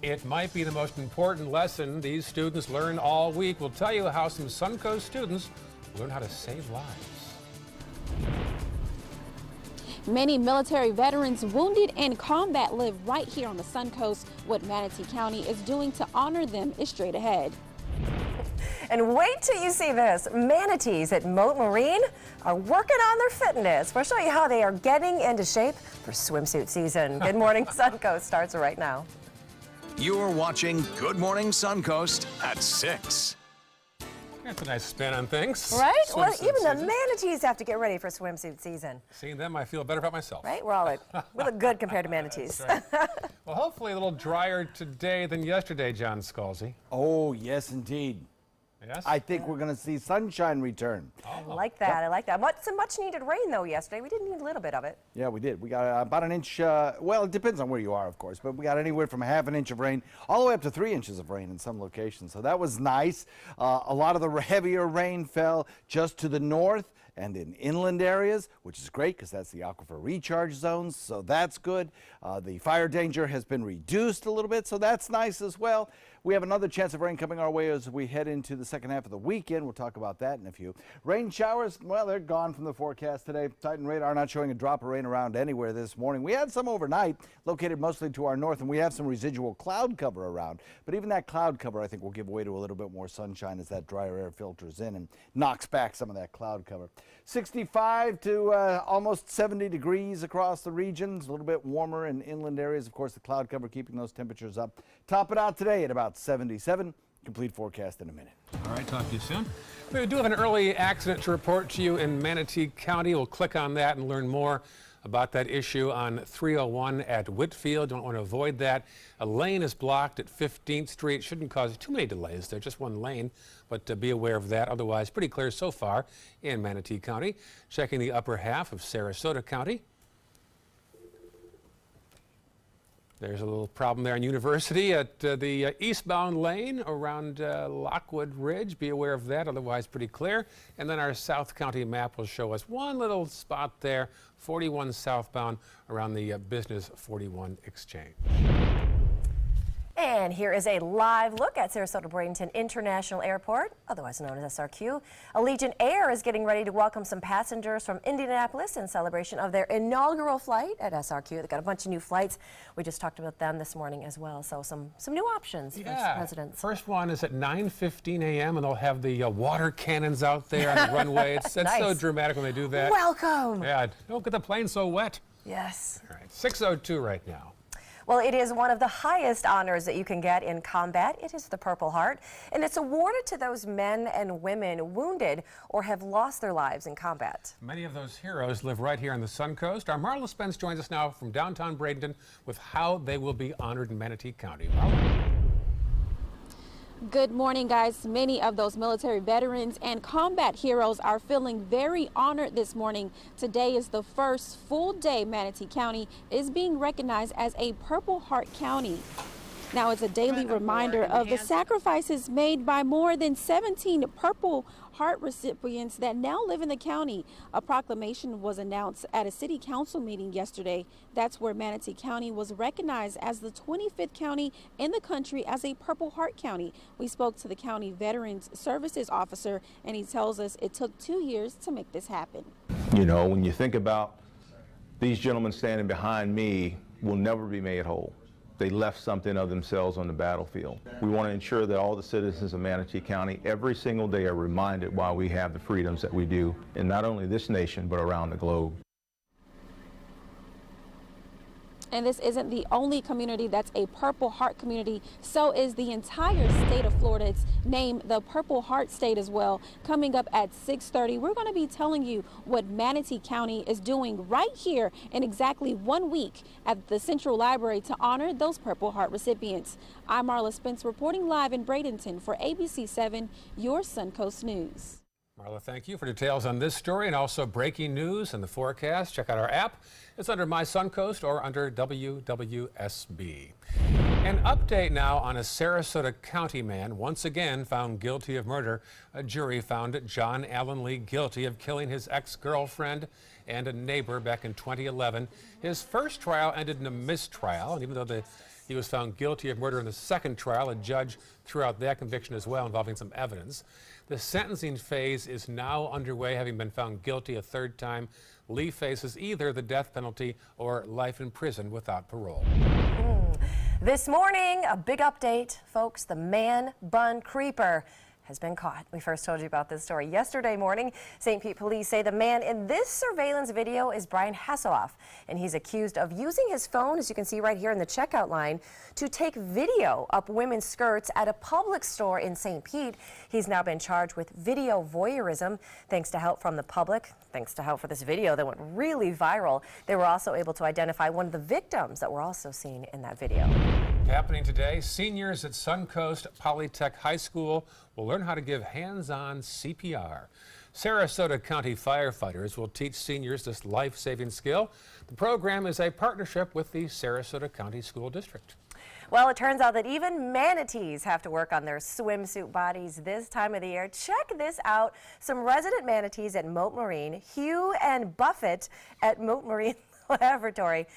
It might be the most important lesson these students learn all week. We'll tell you how some Suncoast students learn how to save lives. Many military veterans wounded in combat live right here on the Suncoast. What Manatee County is doing to honor them is straight ahead. And wait till you see this. Manatees at Moat Marine are working on their fitness. We'll show you how they are getting into shape for swimsuit season. Good morning, Suncoast starts right now. You're watching Good Morning Suncoast at 6. That's a nice spin on things. Right? Well, Swimsuit even the season. manatees have to get ready for swimsuit season. Seeing them, I feel better about myself. Right? We look good compared to manatees. That's right. Well, hopefully a little drier today than yesterday, John Scalzi. Oh, yes, indeed. Yes? I think we're going to see sunshine return. I like that. I like that. Some much needed rain, though, yesterday. We did need a little bit of it. Yeah, we did. We got about an inch. Well, it depends on where you are, of course, but we got anywhere from ½ an inch of rain all the way up to 3 inches of rain in some locations. So that was nice. A lot of the heavier rain fell just to the north and in inland areas, which is great because that's the aquifer recharge zones, so that's good. The fire danger has been reduced a little bit, so that's nice as well. We have another chance of rain coming our way as we head into the second half of the weekend. We'll talk about that in a few. Rain showers, well, they're gone from the forecast today. Titan radar not showing a drop of rain around anywhere this morning. We had some overnight, located mostly to our north, and we have some residual cloud cover around. But even that cloud cover, I think, will give way to a little bit more sunshine as that drier air filters in and knocks back some of that cloud cover. 65 to almost 70 degrees across the regions, a little bit warmer in inland areas. Of course, the cloud cover keeping those temperatures up. Top it out today at about 77. Complete forecast in a minute. All right, talk to you soon. We do have an early accident to report to you in Manatee County. We'll click on that and learn more about that issue on 301 at Whitfield. Don't want to avoid that. A lane is blocked at 15th Street. Shouldn't cause too many delays there, just one lane, but be aware of that. Otherwise, pretty clear so far in Manatee County. Checking the upper half of Sarasota County. There's a little problem there in University at the eastbound lane around Lockwood Ridge. Be aware of that, otherwise pretty clear. And then our South County map will show us one little spot there, 41 southbound around the Business 41 Exchange. And here is a live look at Sarasota-Bradenton International Airport, otherwise known as SRQ. Allegiant Air is getting ready to welcome some passengers from Indianapolis in celebration of their inaugural flight at SRQ. They've got a bunch of new flights. We just talked about them this morning as well. So some new options for residents. First one is at 9:15 a.m. and they'll have the water cannons out there on the runway. It's Nice. so dramatic when they do that. Welcome. Yeah, don't get the plane so wet. Yes. All right, 6:02 right now. Well, it is one of the highest honors that you can get in combat. It is the Purple Heart, and it's awarded to those men and women wounded or have lost their lives in combat. Many of those heroes live right here on the Suncoast. Our Marla Spence joins us now from downtown Bradenton with how they will be honored in Manatee County. Marla? Good morning, guys. Many of those military veterans and combat heroes are feeling very honored this morning. Today is the first full day Manatee County is being recognized as a Purple Heart County. Now, it's a daily reminder of the sacrifices made by more than 17 Purple Heart recipients that now live in the county. A proclamation was announced at a city council meeting yesterday. That's where Manatee County was recognized as the 25th county in the country as a Purple Heart County. We spoke to the county Veterans Services Officer, and he tells us it took 2 years to make this happen. You know, when you think about these gentlemen standing behind me, will never be made whole. They left something of themselves on the battlefield. We want to ensure that all the citizens of Manatee County every single day are reminded why we have the freedoms that we do in not only this nation, but around the globe. And this isn't the only community that's a Purple Heart community. So is the entire state of Florida. It's named the Purple Heart State as well. Coming up at 6:30, we're going to be telling you what Manatee County is doing right here in exactly 1 week at the Central Library to honor those Purple Heart recipients. I'm Marla Spence reporting live in Bradenton for ABC 7, your Suncoast News. Marla, thank you for details on this story and also breaking news and the forecast. Check out our app. It's under My Suncoast or under WWSB. An update now on a Sarasota County man once again found guilty of murder. A jury found John Allen Lee guilty of killing his ex-girlfriend and a neighbor back in 2011. His first trial ended in a mistrial, and even though he was found guilty of murder in the second trial, a judge threw out that conviction as well, involving some evidence. The sentencing phase is now underway, having been found guilty a third time. Lee faces either the death penalty or life in prison without parole. This morning, a big update, folks. The man bun creeper has been caught. We first told you about this story yesterday morning. St. Pete police say the man in this surveillance video is Brian Hasselhoff, and he's accused of using his phone, as you can see right here in the checkout line, to take video up women's skirts at a Publix store in St. Pete. He's now been charged with video voyeurism. Thanks to help from the public, thanks to help for this video that went really viral, they were also able to identify one of the victims that were also seen in that video. Happening today, seniors at Suncoast Polytech High School will learn how to give hands-on CPR. Sarasota County firefighters will teach seniors this life-saving skill. The program is a partnership with the Sarasota County School District. Well, it turns out that even manatees have to work on their swimsuit bodies this time of the year. Check this out. Some resident manatees at Moat Marine, Hugh and Buffett at Moat Marine Laboratory,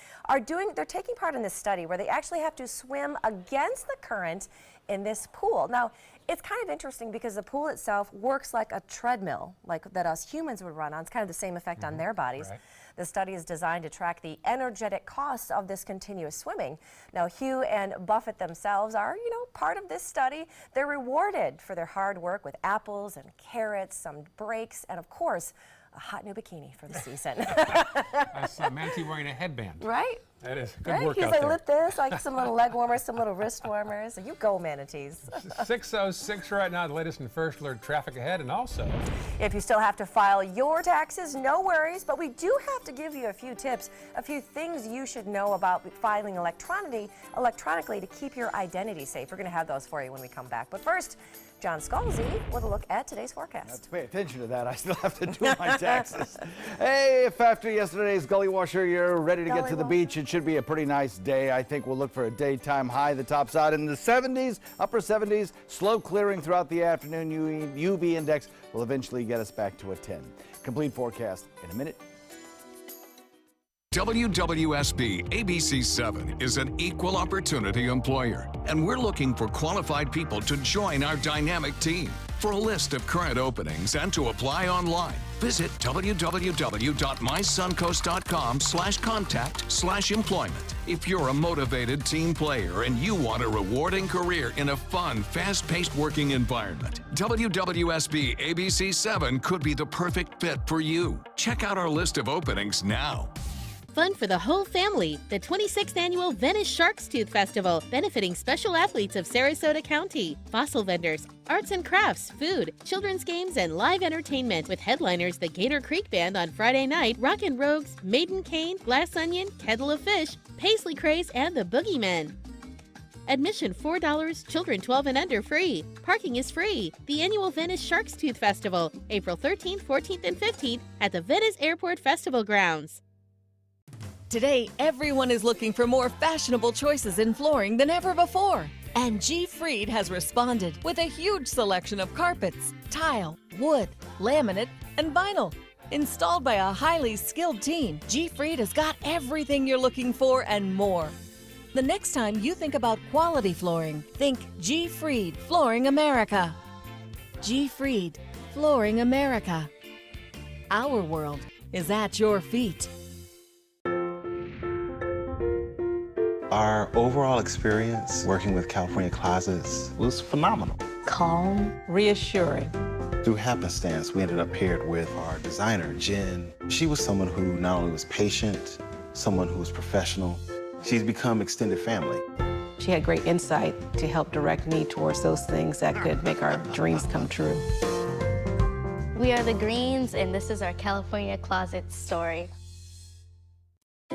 they're taking part in this study where they actually have to swim against the current in this pool. Now, it's kind of interesting because the pool itself works like a treadmill, like that us humans would run on. It's kind of the same effect on their bodies. Right. The study is designed to track the energetic costs of this continuous swimming. Now, Hugh and Buffett themselves are, part of this study. They're rewarded for their hard work with apples and carrots, some breaks, and of course, a hot new bikini for the season. I saw a manatee wearing a headband. Right? That is good Right? work He's out like, there. lift this, like some little leg warmers, some little wrist warmers. You go, manatees. 6:06 right now, the latest and first alert traffic ahead, and also If you still have to file your taxes, no worries, but we do have to give you a few tips, a few things you should know about filing electronically to keep your identity safe. We're going to have those for you when we come back. But first, John Scalzi with a look at today's forecast. Let's pay attention to that. I still have to do my taxes. Hey, if after yesterday's gully washer you're ready to get to the beach, it should be a pretty nice day. I think we'll look for a daytime high. The tops out in the 70s, upper 70s, slow clearing throughout the afternoon. UV index will eventually get us back to a 10. Complete forecast in a minute. WWSB ABC 7 is an equal opportunity employer, and we're looking for qualified people to join our dynamic team. For a list of current openings and to apply online, visit www.mysuncoast.com/contact/employment. If you're a motivated team player and you want a rewarding career in a fun, fast-paced working environment, WWSB ABC 7 could be the perfect fit for you. Check out our list of openings now. Fun for the whole family, the 26th Annual Venice Shark's Tooth Festival, benefiting special athletes of Sarasota County, fossil vendors, arts and crafts, food, children's games, and live entertainment with headliners the Gator Creek Band on Friday night, Rockin' Rogues, Maiden Cane, Glass Onion, Kettle of Fish, Paisley Craze, and the Boogeymen. Admission $4, children 12 and under free. Parking is free. The annual Venice Shark's Tooth Festival, April 13th, 14th, and 15th at the Venice Airport Festival Grounds. Today, everyone is looking for more fashionable choices in flooring than ever before. And G. Fried has responded with a huge selection of carpets, tile, wood, laminate, and vinyl. Installed by a highly skilled team, G. Fried has got everything you're looking for and more. The next time you think about quality flooring, think G. Fried Flooring America. G. Fried Flooring America. Our world is at your feet. Our overall experience working with California Closets was phenomenal. Calm, reassuring. Through happenstance, we ended up paired with our designer, Jen. She was someone who not only was patient, someone who was professional. She's become extended family. She had great insight to help direct me towards those things that could make our dreams come true. We are the Greens, and this is our California Closet story.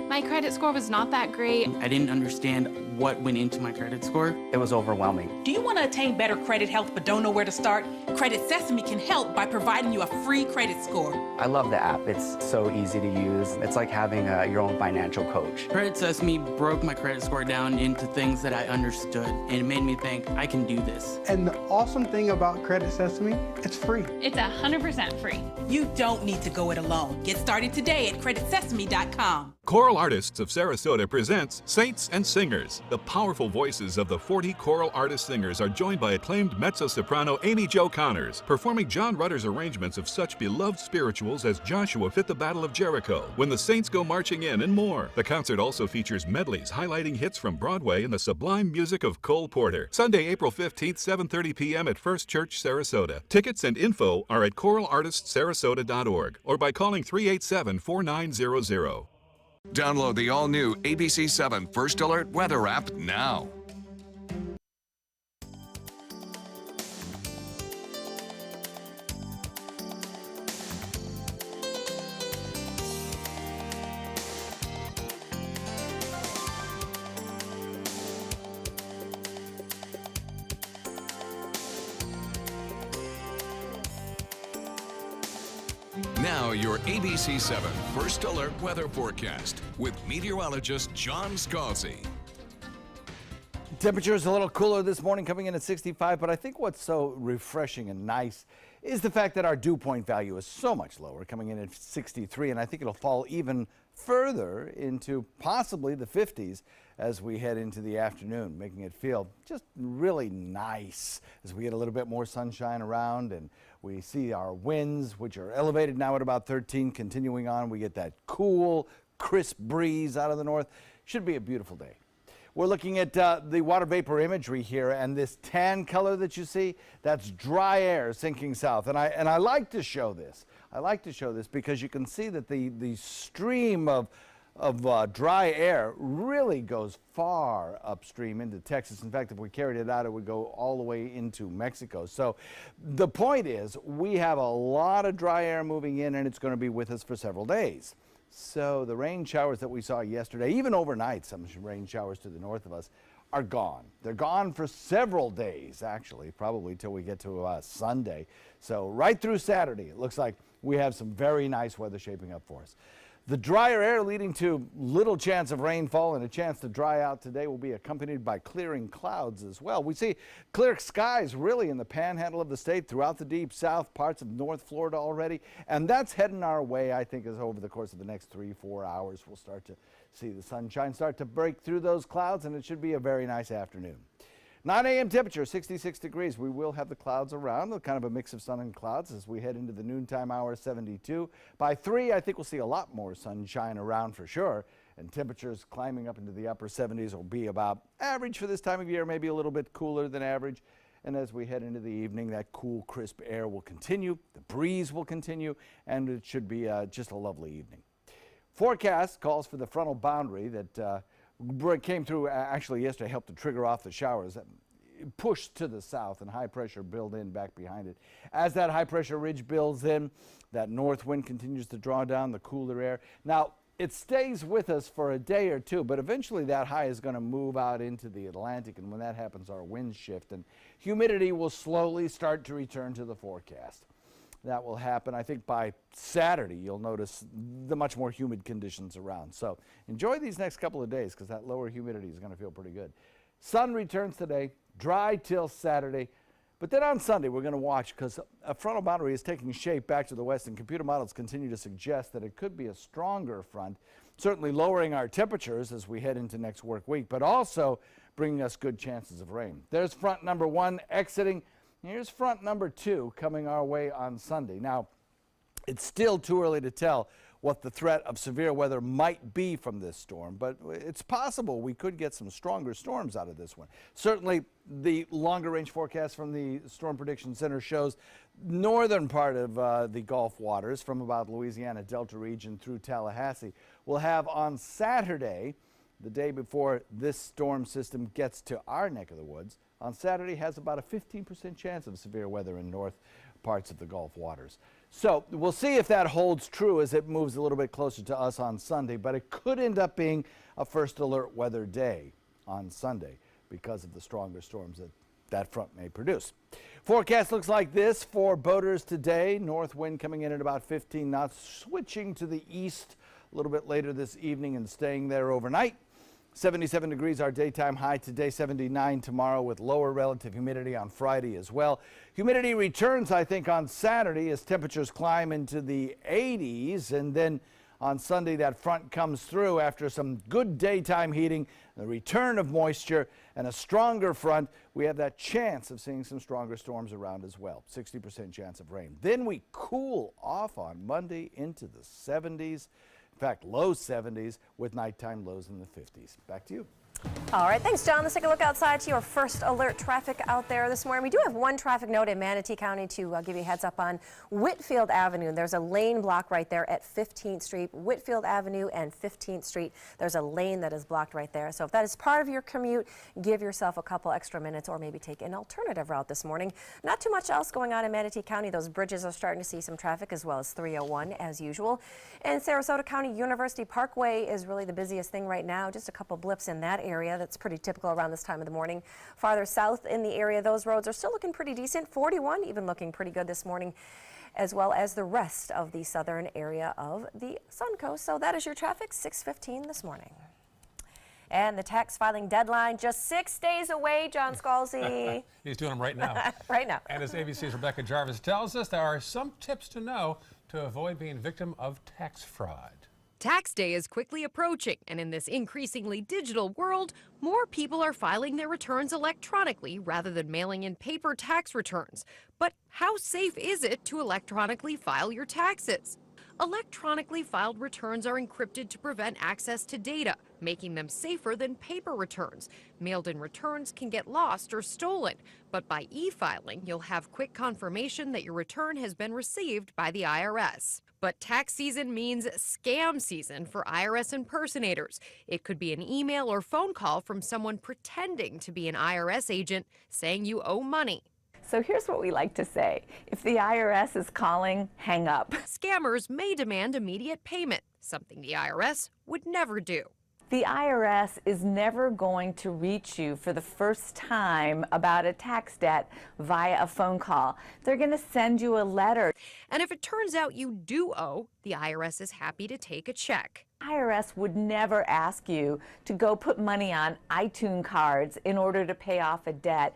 My credit score was not that great. I didn't understand what went into my credit score. It was overwhelming. Do you want to attain better credit health but don't know where to start? Credit Sesame can help by providing you a free credit score. I love the app. It's so easy to use. It's like having your own financial coach. Credit Sesame broke my credit score down into things that I understood, and it made me think, I can do this. And the awesome thing about Credit Sesame, it's free. It's 100% free. You don't need to go it alone. Get started today at creditsesame.com. Choral Artists of Sarasota presents Saints and Singers. The powerful voices of the 40 choral artist singers are joined by acclaimed mezzo-soprano Amy Jo Connors, performing John Rutter's arrangements of such beloved spirituals as Joshua Fit the Battle of Jericho, When the Saints Go Marching In, and more. The concert also features medleys highlighting hits from Broadway and the sublime music of Cole Porter. Sunday, April 15th, 7:30 p.m. at First Church, Sarasota. Tickets and info are at choralartistsarasota.org or by calling 387-4900. Download the all-new ABC 7 First Alert Weather app now. Now, your ABC 7 First Alert Weather Forecast with meteorologist John Scalzi. Temperature is a little cooler this morning, coming in at 65, but I think what's so refreshing and nice is the fact that our dew point value is so much lower, coming in at 63, and I think it'll fall even further into possibly the 50s as we head into the afternoon, making it feel just really nice as we get a little bit more sunshine around and we see our winds, which are elevated now at about 13, continuing on. We get that cool, crisp breeze out of the north. Should be a beautiful day. We're looking at the water vapor imagery here, and this tan color that you see, that's dry air sinking south. And I like to show this. I like to show this because you can see that the stream of dry air really goes far upstream into Texas. In fact, if we carried it out, it would go all the way into Mexico. So the point is, we have a lot of dry air moving in, and it's going to be with us for several days. So the rain showers that we saw yesterday, even overnight, some rain showers to the north of us, are gone. They're gone for several days, actually, probably till we get to Sunday. So right through Saturday, it looks like we have some very nice weather shaping up for us. The drier air leading to little chance of rainfall and a chance to dry out today will be accompanied by clearing clouds as well. We see clear skies really in the panhandle of the state, throughout the deep south, parts of North Florida already, and that's heading our way. I think as over the course of the next 3-4 hours, we'll start to see the sunshine start to break through those clouds, and it should be a very nice afternoon. 9 a.m. temperature, 66 degrees. We will have the clouds around, kind of a mix of sun and clouds as we head into the noontime hour, 72. By 3, I think we'll see a lot more sunshine around for sure, and temperatures climbing up into the upper 70s will be about average for this time of year, maybe a little bit cooler than average. And as we head into the evening, that cool, crisp air will continue, the breeze will continue, and it should be just a lovely evening. Forecast calls for the frontal boundary that came through actually yesterday, helped to trigger off the showers that pushed to the south, and high pressure built in back behind it. As that high pressure ridge builds in, that north wind continues to draw down the cooler air. Now, it stays with us for a day or two, but eventually that high is going to move out into the Atlantic, and when that happens, our winds shift, and humidity will slowly start to return to the forecast. That will happen, I think, by Saturday. You'll notice the much more humid conditions around. So enjoy these next couple of days because that lower humidity is going to feel pretty good. Sun returns today, dry till Saturday. But then on Sunday, we're going to watch because a frontal boundary is taking shape back to the west, and computer models continue to suggest that it could be a stronger front, certainly lowering our temperatures as we head into next work week, but also bringing us good chances of rain. There's front number 1 exiting. Here's front number 2 coming our way on Sunday. Now, it's still too early to tell what the threat of severe weather might be from this storm, but it's possible we could get some stronger storms out of this one. Certainly, the longer range forecast from the Storm Prediction Center shows northern part of the Gulf waters from about Louisiana Delta region through Tallahassee. We'll have on Saturday, the day before this storm system gets to our neck of the woods, on Saturday has about a 15% chance of severe weather in north parts of the Gulf waters. So we'll see if that holds true as it moves a little bit closer to us on Sunday, but it could end up being a first alert weather day on Sunday because of the stronger storms that front may produce. Forecast looks like this for boaters today. North wind coming in at about 15 knots, switching to the east a little bit later this evening and staying there overnight. 77 degrees our daytime high today, 79 tomorrow with lower relative humidity on Friday as well. Humidity returns, I think, on Saturday as temperatures climb into the 80s, and then on Sunday that front comes through after some good daytime heating, the return of moisture and a stronger front. We have that chance of seeing some stronger storms around as well. 60% chance of rain. Then we cool off on Monday into the 70s. In fact, low 70s with nighttime lows in the 50s. Back to you. All right, thanks, John. Let's take a look outside to your first alert traffic out there this morning. We do have one traffic note in Manatee County to give you a heads up on Whitfield Avenue. There's a lane block right there at 15th Street. Whitfield Avenue and 15th Street. There's a lane that is blocked right there. So if that is part of your commute, give yourself a couple extra minutes or maybe take an alternative route this morning. Not too much else going on in Manatee County. Those bridges are starting to see some traffic as well as 301 as usual. And Sarasota County University Parkway is really the busiest thing right now. Just a couple blips in that area. That's pretty typical around this time of the morning. Farther south in the area, those roads are still looking pretty decent. 41 even looking pretty good this morning, as well as the rest of the southern area of the Suncoast. So that is your traffic, 6:15 this morning. And the tax filing deadline just 6 days away, John Scalzi. He's doing them right now. Right now. And as ABC's Rebecca Jarvis tells us, there are some tips to know to avoid being victim of tax fraud. Tax day is quickly approaching, and in this increasingly digital world, more people are filing their returns electronically rather than mailing in paper tax returns. But how safe is it to electronically file your taxes? Electronically filed returns are encrypted to prevent access to data, making them safer than paper returns. Mailed-in returns can get lost or stolen, but by e-filing, you'll have quick confirmation that your return has been received by the IRS. But tax season means scam season for IRS impersonators. It could be an email or phone call from someone pretending to be an IRS agent saying you owe money. So here's what we like to say. If the IRS is calling, hang up. Scammers may demand immediate payment, something the IRS would never do. The IRS is never going to reach you for the first time about a tax debt via a phone call. They're going to send you a letter. And if it turns out you do owe, the IRS is happy to take a check. IRS would never ask you to go put money on iTunes cards in order to pay off a debt.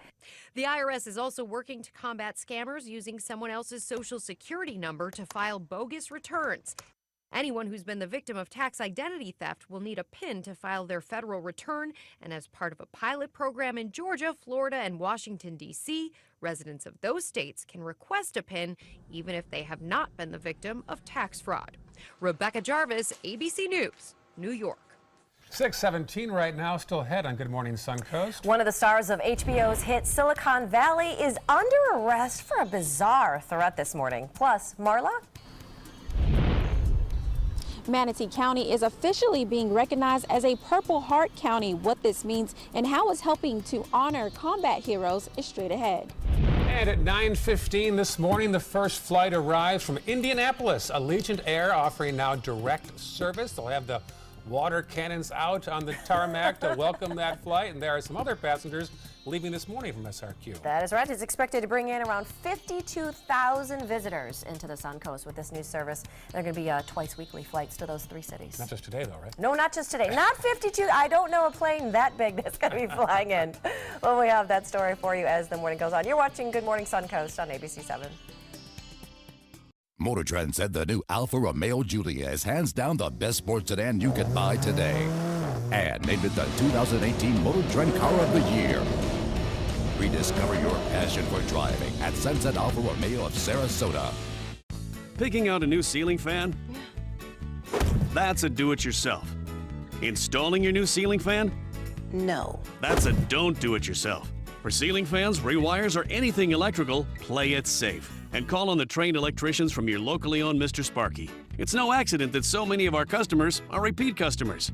The IRS is also working to combat scammers using someone else's social security number to file bogus returns. Anyone who's been the victim of tax identity theft will need a PIN to file their federal return, and as part of a pilot program in Georgia, Florida, and Washington, D.C., residents of those states can request a PIN even if they have not been the victim of tax fraud. Rebecca Jarvis, ABC News, New York. 6:17 right now, still ahead on Good Morning Suncoast. One of the stars of HBO's hit Silicon Valley is under arrest for a bizarre threat this morning. Plus, Marla? Manatee County is officially being recognized as a Purple Heart County. What this means and how it's helping to honor combat heroes is straight ahead. And at 9:15 this morning, the first flight arrives from Indianapolis. Allegiant Air offering now direct service. They'll have the water cannons out on the tarmac to welcome that flight. And there are some other passengers leaving this morning from SRQ. That is right. It's expected to bring in around 52,000 visitors into the Suncoast with this new service. They're going to be twice weekly flights to those three cities. Not just today, though, right? No, not just today. Not 52. I don't know a plane that big that's going to be flying in. Well, we have that story for you as the morning goes on. You're watching Good Morning Suncoast on ABC 7. Motor Trend said the new Alfa Romeo Giulia is hands down the best sports sedan you can buy today. And named it the 2018 Motor Trend Car of the Year. Rediscover your passion for driving at Sunset Alfa Romeo of Sarasota. Picking out a new ceiling fan? That's a do-it-yourself. Installing your new ceiling fan? No. That's a don't do-it-yourself. For ceiling fans, rewires, or anything electrical, play it safe. And call on the trained electricians from your locally owned Mr. Sparky. It's no accident that so many of our customers are repeat customers.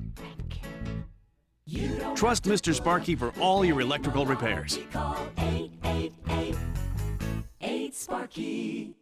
Trust Mr. Sparky for all your electrical repairs. Call 888-8-SPARKY.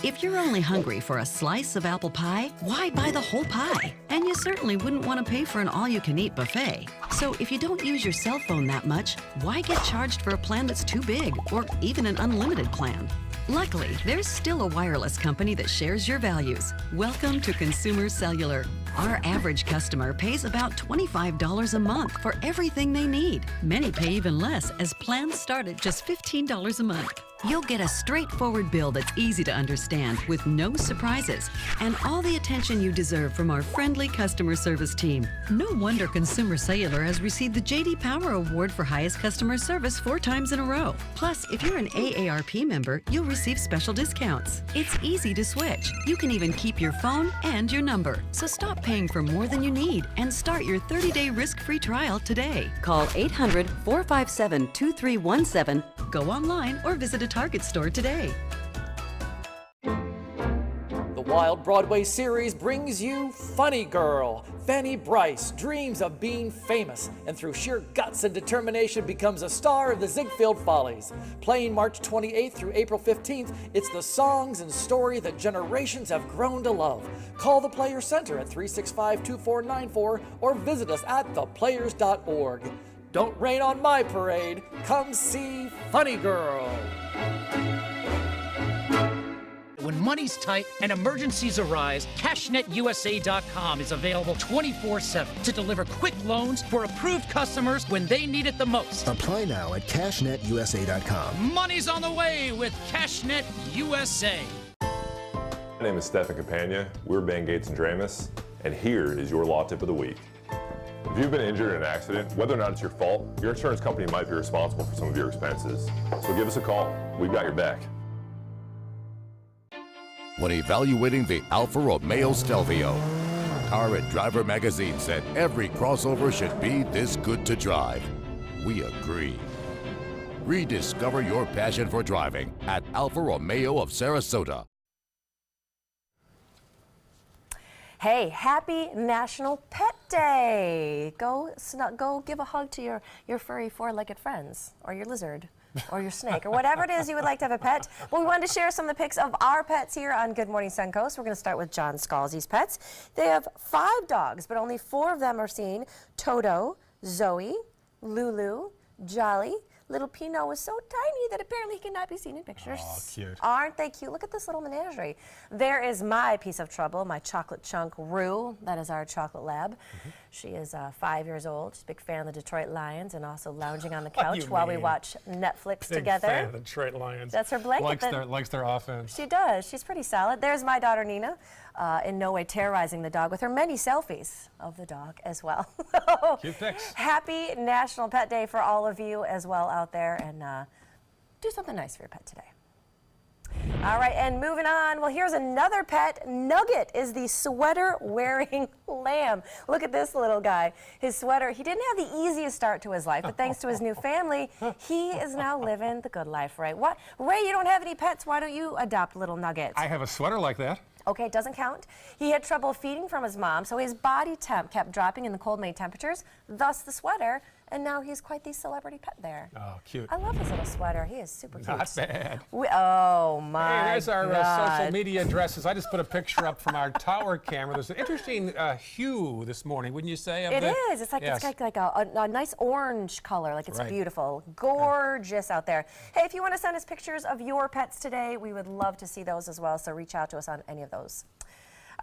If you're only hungry for a slice of apple pie, why buy the whole pie? And you certainly wouldn't want to pay for an all-you-can-eat buffet. So if you don't use your cell phone that much, why get charged for a plan that's too big or even an unlimited plan? Luckily, there's still a wireless company that shares your values. Welcome to Consumer Cellular. Our average customer pays about $25 a month for everything they need. Many pay even less, as plans start at just $15 a month. You'll get a straightforward bill that's easy to understand with no surprises and all the attention you deserve from our friendly customer service team. No wonder Consumer Cellular has received the J.D. Power Award for highest customer service 4 times in a row. Plus, if you're an AARP member, you'll receive special discounts. It's easy to switch. You can even keep your phone and your number. So stop paying for more than you need and start your 30-day risk-free trial today. Call 800-457-2317, go online, or visit a Target store today. The Wild Broadway series brings you Funny Girl. Fanny Bryce dreams of being famous and through sheer guts and determination becomes a star of the Ziegfeld Follies. Playing March 28th through April 15th, it's the songs and story that generations have grown to love. Call the Player Center at 365-2494 or visit us at theplayers.org. Don't rain on my parade. Come see Funny Girl. When money's tight and emergencies arise, CashNetUSA.com is available 24/7 to deliver quick loans for approved customers when they need it the most. Apply now at CashNetUSA.com. Money's on the way with CashNet USA. My name is Stephen Campagna. We're Ben Gates and Dramus, and here is your law tip of the week. If you've been injured in an accident, whether or not it's your fault, your insurance company might be responsible for some of your expenses. So give us a call. We've got your back. When evaluating the Alfa Romeo Stelvio, Car and Driver magazine said every crossover should be this good to drive. We agree. Rediscover your passion for driving at Alfa Romeo of Sarasota. Hey, happy National Pet Day. Go give a hug to your furry 4-legged friends, or your lizard, or your snake, or whatever it is you would like to have a pet. Well, we wanted to share some of the pics of our pets here on Good Morning Suncoast. We're going to start with John Scalzi's pets. They have 5 dogs, but only 4 of them are seen. Toto, Zoe, Lulu, Jolly. Little Pinot was so tiny that apparently he cannot be seen in pictures. Oh, cute. Aren't they cute? Look at this little menagerie. There is my piece of trouble, my chocolate chunk Rue. That is our chocolate lab. She is 5 years old. She's a big fan of the Detroit Lions and also lounging on the couch while we watch Netflix together. Big fan of the Detroit Lions. That's her blanket. Likes their offense. She does. She's pretty solid. There's my daughter Nina, in no way terrorizing the dog with her many selfies of the dog as well. Cute pics. Happy National Pet Day for all of you as well out there, and do something nice for your pet today. All right, and moving on. Well, here's another pet. Nugget is the sweater-wearing lamb. Look at this little guy. His sweater, he didn't have the easiest start to his life, but thanks to his new family, he is now living the good life, Ray. What? Ray, you don't have any pets. Why don't you adopt little Nugget? I have a sweater like that. Okay, it doesn't count. He had trouble feeding from his mom, so his body temp kept dropping in the cold May temperatures, thus the sweater, and now he's quite the celebrity pet there. Oh, cute. I love his little sweater. He is super cute. Not bad. Oh, my Hey, there's our God. social media addresses. I just put a picture up from our tower camera. There's an interesting hue this morning, wouldn't you say? It is. It's like, it's like a nice orange color. Like, it's beautiful. Gorgeous out there. Hey, if you want to send us pictures of your pets today, we would love to see those as well, so reach out to us on any of those.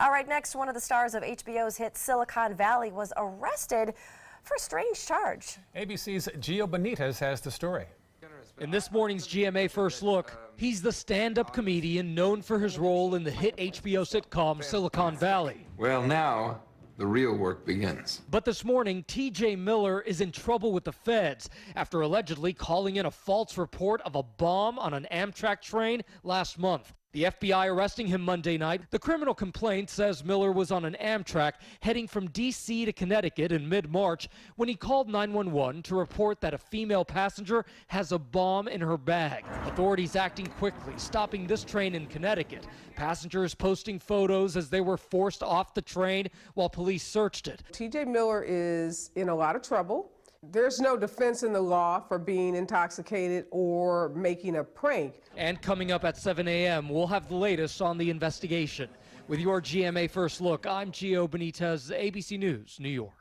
All right, next, one of the stars of HBO's hit Silicon Valley was arrested for a strange charge. ABC's Gio Benitez has the story. In this morning's GMA First Look, he's the stand-up comedian known for his role in the hit HBO sitcom Silicon Valley. Well, now the real work begins. But this morning, TJ Miller is in trouble with the feds after allegedly calling in a false report of a bomb on an Amtrak train last month. The FBI arresting him Monday night. The criminal complaint says Miller was on an Amtrak heading from D.C. to Connecticut in mid-March when he called 911 to report that a female passenger has a bomb in her bag. Authorities acting quickly, stopping this train in Connecticut. Passengers posting photos as they were forced off the train while police searched it. TJ Miller is in a lot of trouble. There's no defense in the law for being intoxicated or making a prank. And coming up at 7 a.m., we'll have the latest on the investigation. With your GMA First Look, I'm Gio Benitez, ABC News, New York.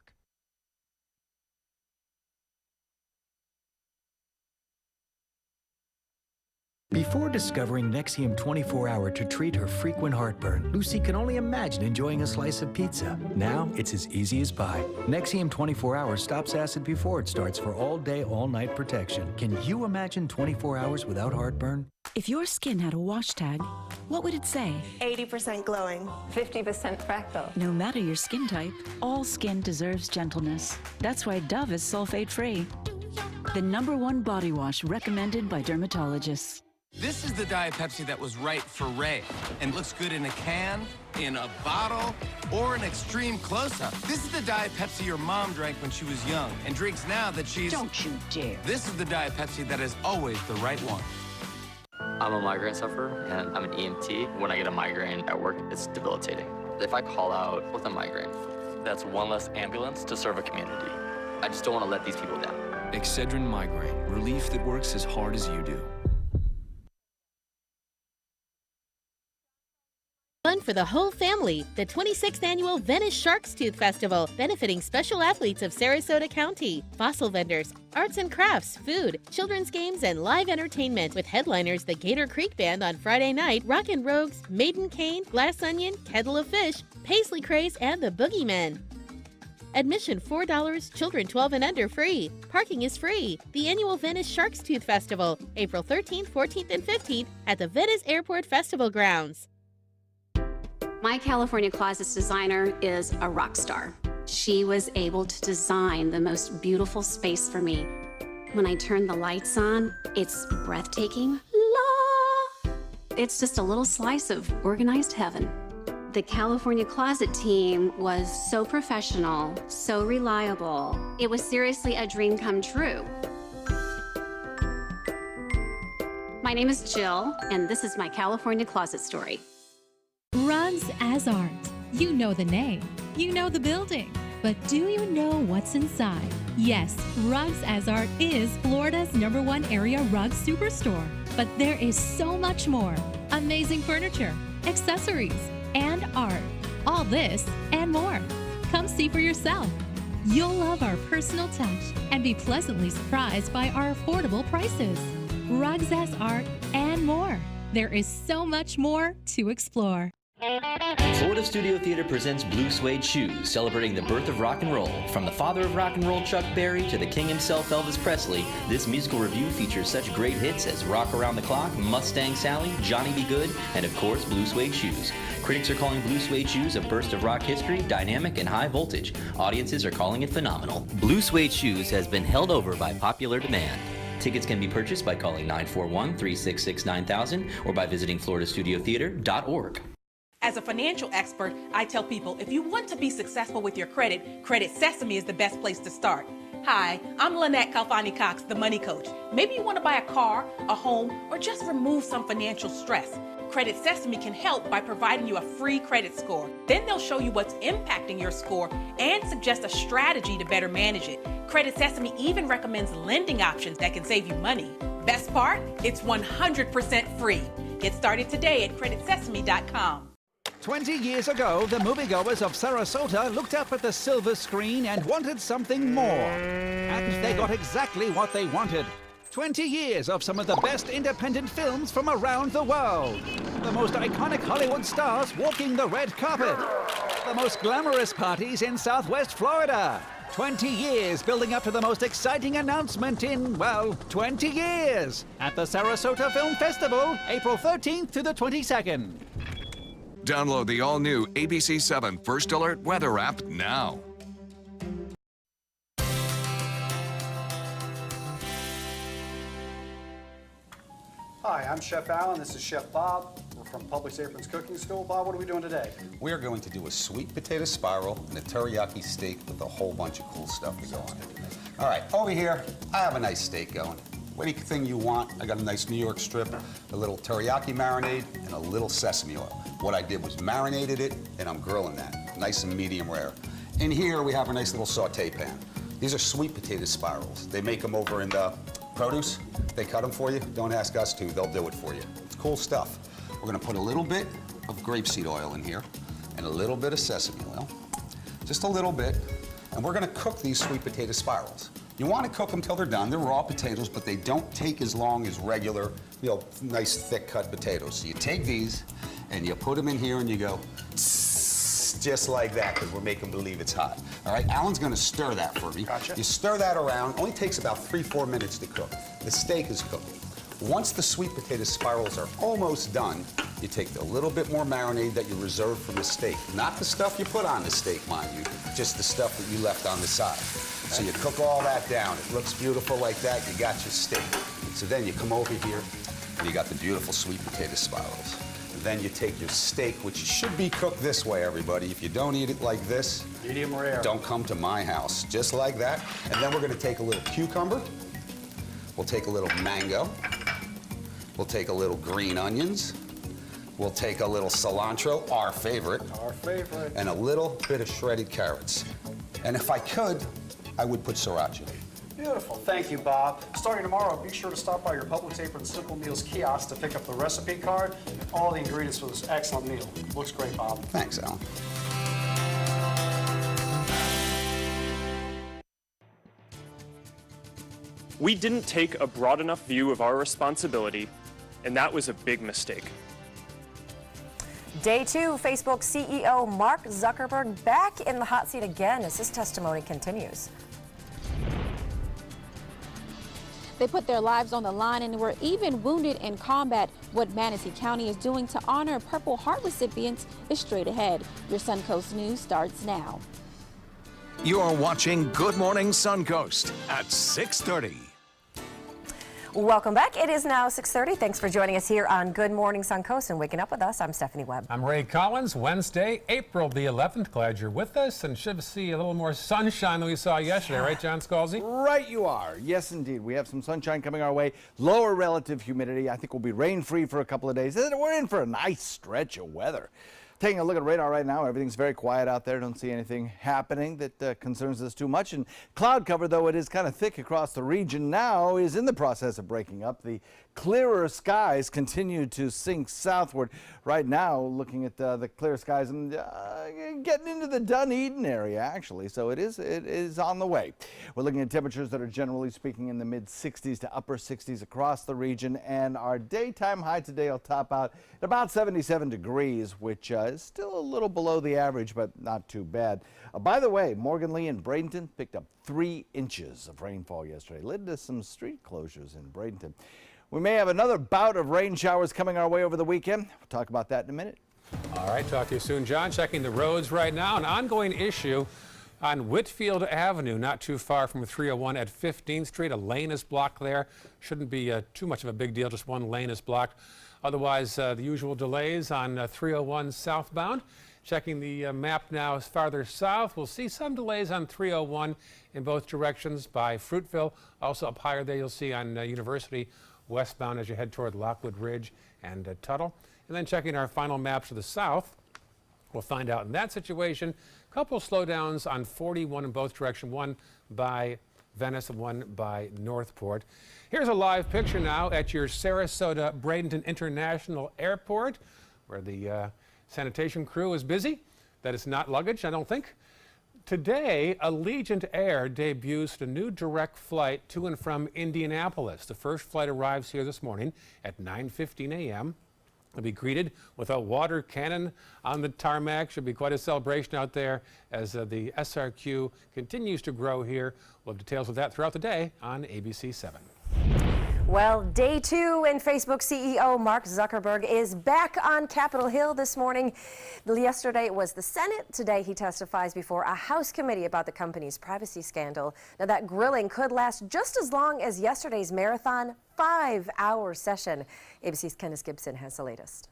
Before discovering Nexium 24-Hour to treat her frequent heartburn, Lucy could only imagine enjoying a slice of pizza. Now, it's as easy as pie. Nexium 24-Hour stops acid before it starts for all-day, all-night protection. Can you imagine 24 hours without heartburn? If your skin had a wash tag, what would it say? 80% glowing. 50% fractal. No matter your skin type, all skin deserves gentleness. That's why Dove is sulfate-free. The #1 body wash recommended by dermatologists. This is the Diet Pepsi that was right for Ray and looks good in a can, in a bottle, or an extreme close-up. This is the Diet Pepsi your mom drank when she was young and drinks now that she's... Don't you dare. This is the Diet Pepsi that is always the right one. I'm a migraine sufferer, and I'm an EMT. When I get a migraine at work, it's debilitating. If I call out with a migraine, that's one less ambulance to serve a community. I just don't want to let these people down. Excedrin Migraine, relief that works as hard as you do. Fun for the whole family, the 26th Annual Venice Shark's Tooth Festival, benefiting special athletes of Sarasota County, fossil vendors, arts and crafts, food, children's games, and live entertainment, with headliners the Gator Creek Band on Friday night, Rockin' Rogues, Maiden Cane, Glass Onion, Kettle of Fish, Paisley Craze, and the Boogeymen. Admission $4, children 12 and under free. Parking is free. The annual Venice Shark's Tooth Festival, April 13th, 14th, and 15th at the Venice Airport Festival Grounds. My California Closets designer is a rock star. She was able to design the most beautiful space for me. When I turn the lights on, it's breathtaking. La! It's just a little slice of organized heaven. The California Closet team was so professional, so reliable. It was seriously a dream come true. My name is Jill, and this is my California Closet story. Rugs as Art. You know the name, you know the building, but do you know what's inside? Yes, Rugs as Art is Florida's #1 area rug superstore, but there is so much more. Amazing furniture, accessories, and art. All this and more. Come see for yourself. You'll love our personal touch and be pleasantly surprised by our affordable prices. Rugs as Art and more. There is so much more to explore. Florida Studio Theater presents Blue Suede Shoes, celebrating the birth of rock and roll. From the father of rock and roll, Chuck Berry, to the king himself, Elvis Presley, this musical review features such great hits as Rock Around the Clock, Mustang Sally, Johnny Be Good, and of course, Blue Suede Shoes. Critics are calling Blue Suede Shoes a burst of rock history, dynamic and high voltage. Audiences are calling it phenomenal. Blue Suede Shoes has been held over by popular demand. Tickets can be purchased by calling 941-366-9000 or by visiting FloridaStudioTheater.org. As a financial expert, I tell people if you want to be successful with your credit, Credit Sesame is the best place to start. Hi, I'm Lynette Calfani-Cox, the Money Coach. Maybe you want to buy a car, a home, or just remove some financial stress. Credit Sesame can help by providing you a free credit score. Then they'll show you what's impacting your score and suggest a strategy to better manage it. Credit Sesame even recommends lending options that can save you money. Best part? It's 100% free. Get started today at creditsesame.com. 20 years ago, the moviegoers of Sarasota looked up at the silver screen and wanted something more. And they got exactly what they wanted. 20 years of some of the best independent films from around the world. The most iconic Hollywood stars walking the red carpet. The most glamorous parties in Southwest Florida. 20 years building up to the most exciting announcement in, well, 20 years. At the Sarasota Film Festival, April 13th to the 22nd. Download the all-new ABC 7 First Alert Weather app now. Hi, I'm Chef Alan. This is Chef Bob. We're from Publix Aprons Cooking School. Bob, what are we doing today? We are going to do a sweet potato spiral and a teriyaki steak with a whole bunch of cool stuff to go on it. All right, over here, I have a nice steak going. Anything you want. I got a nice New York strip, a little teriyaki marinade, and a little sesame oil. What I did was marinated it, and I'm grilling that, nice and medium rare. In here, we have a nice little saute pan. These are sweet potato spirals. They make them over in the produce. They cut them for you. Don't ask us to. They'll do it for you. It's cool stuff. We're going to put a little bit of grapeseed oil in here and a little bit of sesame oil. Just a little bit. And we're going to cook these sweet potato spirals. You want to cook them till they're done. They're raw potatoes, but they don't take as long as regular, nice thick cut potatoes. So you take these and you put them in here and you go just like that, because we're making believe it's hot. All right, Alan's going to stir that for me. Gotcha. You stir that around. Only takes about 3-4 minutes to cook. The steak is cooked. Once the sweet potato spirals are almost done, you take a little bit more marinade that you reserved from the steak. Not the stuff you put on the steak, mind you, just the stuff that you left on the side. So you cook all that down. It looks beautiful like that. You got your steak. So then you come over here and you got the beautiful sweet potato spirals. And then you take your steak, which should be cooked this way, everybody. If you don't eat it like this, medium rare, don't come to my house. Just like that. And then we're going to take a little cucumber. We'll take a little mango. We'll take a little green onions. We'll take a little cilantro, our favorite. Our favorite. And a little bit of shredded carrots. And if I could, I would put sriracha. Beautiful. Thank you, Bob. Starting tomorrow, be sure to stop by your Publix Apron Simple Meals kiosk to pick up the recipe card and all the ingredients for this excellent meal. Looks great, Bob. Thanks, Alan. We didn't take a broad enough view of our responsibility, and that was a big mistake. Day 2, Facebook CEO Mark Zuckerberg back in the hot seat again as his testimony continues. They put their lives on the line and were even wounded in combat. What Manatee County is doing to honor Purple Heart recipients is straight ahead. Your Suncoast News starts now. You're watching Good Morning Suncoast at 6:30. Welcome back. It is now 6:30. Thanks for joining us here on Good Morning Suncoast and waking up with us. I'm Stephanie Webb. I'm Ray Collins. Wednesday, April the 11th. Glad you're with us and should see a little more sunshine than we saw yesterday, right, John Scalzi? Right you are. Yes, indeed. We have some sunshine coming our way. Lower relative humidity. I think we'll be rain-free for a couple of days. We're in for a nice stretch of weather. Taking a look at radar right now, everything's very quiet out there. Don't see anything happening that concerns us too much. And cloud cover, though it is kind of thick across the region now, is in the process of breaking up. The clearer skies continue to sink southward. Right now, looking at the clear skies and getting into the Dunedin area, actually. So it is on the way. We're looking at temperatures that are generally speaking in the mid-60s to upper 60s across the region. And our daytime high today will top out at about 77 degrees, which is still a little below the average, but not too bad. By the way, Morgan Lee and Bradenton picked up 3 inches of rainfall yesterday. Led to some street closures in Bradenton. We may have another bout of rain showers coming our way over the weekend. We'll talk about that in a minute. All right, talk to you soon, John. Checking the roads right now. An ongoing issue on Whitfield Avenue, not too far from 301 at 15th Street. A lane is blocked there. Shouldn't be too much of a big deal. Just one lane is blocked. Otherwise, the usual delays on 301 southbound. Checking the map now farther south, we'll see some delays on 301 in both directions by Fruitville. Also up higher there, you'll see on University westbound as you head toward Lockwood Ridge and Tuttle. And then checking our final maps to the south, we'll find out in that situation, a couple slowdowns on 41 in both directions, one by Venice and one by Northport. Here's a live picture now at your Sarasota Bradenton International Airport, where the sanitation crew is busy. That is not luggage, I don't think. Today, Allegiant Air debuts a new direct flight to and from Indianapolis. The first flight arrives here this morning at 9:15 a.m. It'll be greeted with a water cannon on the tarmac. Should be quite a celebration out there as the SRQ continues to grow here. We'll have details of that throughout the day on ABC 7. Well, day 2 and Facebook CEO Mark Zuckerberg is back on Capitol Hill this morning. Yesterday it was the Senate. Today he testifies before a House committee about the company's privacy scandal. Now that grilling could last just as long as yesterday's marathon 5-hour session. ABC's Kenneth Gibson has the latest.